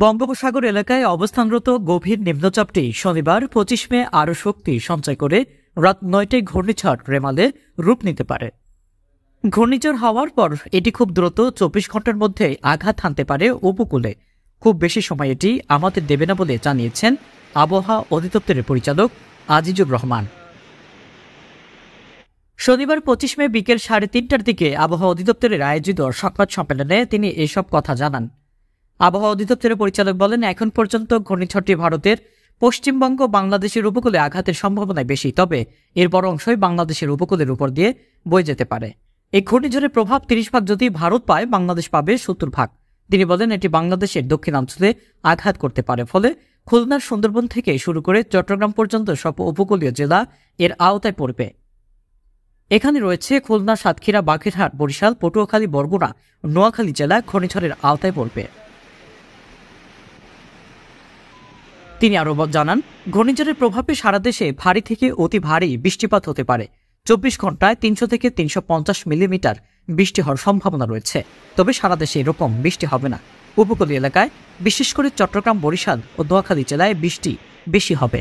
বঙ্গোপসাগর এলাকায় অবস্থানরত গভীর নিম্নচাপটি শনিবার 25 মে আরও শক্তি সঞ্চয় করে রাত 9টায় ঘূর্ণিঝড় রেমালে রূপ নিতে পারে। ঘূর্ণিঝড় হওয়ার পর এটি খুব দ্রুত 24 ঘন্টার মধ্যে আঘাত হানতে পারে উপকূলে। খুব বেশি সময় এটি আমাদের দেবে না বলে জানিয়েছেন আবহাওয়া অধিদপ্তরের পরিচালক আজিজুর রহমান। শনিবার 25 মে বিকেল 3:30টার দিকে আবহাওয়া অধিদপ্তরের আয়োজিত সংবাদ সম্মেলনে তিনি এসব কথা জানান। আবহাওয়া অধিদপ্তরের পরিচালক বলেন, এখন পর্যন্ত ঘূর্ণিঝড়টি ভারতের পশ্চিমবঙ্গ বাংলাদেশের উপকূলে আঘাতের সম্ভাবনা বেশি, তবে এর বড় অংশই বাংলাদেশের উপকূলের উপর দিয়ে বয়ে যেতে পারে। এই ঘূর্ণিঝড়ের প্রভাব 30 ভাগ যদি ভারত পায়, বাংলাদেশ পাবে 70 ভাগ। তিনি বলেন, এটি বাংলাদেশের দক্ষিণাঞ্চলে আঘাত করতে পারে, ফলে খুলনার সুন্দরবন থেকে শুরু করে চট্টগ্রাম পর্যন্ত সব উপকূলীয় জেলা এর আওতায় পড়বে। এখানে রয়েছে খুলনা, সাতক্ষীরা, বাগেরহাট, বরিশাল, পটুয়াখালী, বরগুনা, নোয়াখালী জেলা ঘূর্ণিঝড়ের আওতায় পড়বে। তিনি আরও জানান, ঘূর্ণিঝড়ের প্রভাবে সারা দেশে ভারী থেকে অতি ভারী বৃষ্টিপাত হতে পারে। 24 ঘন্টায় 300 থেকে 350 মিলিমিটার বৃষ্টি হওয়ার সম্ভাবনা রয়েছে। তবে সারা দেশে এরকম বৃষ্টি হবে না। উপকূলীয় এলাকায়, বিশেষ করে চট্টগ্রাম, বরিশাল ও নোয়াখালী জেলায় বৃষ্টি বেশি হবে।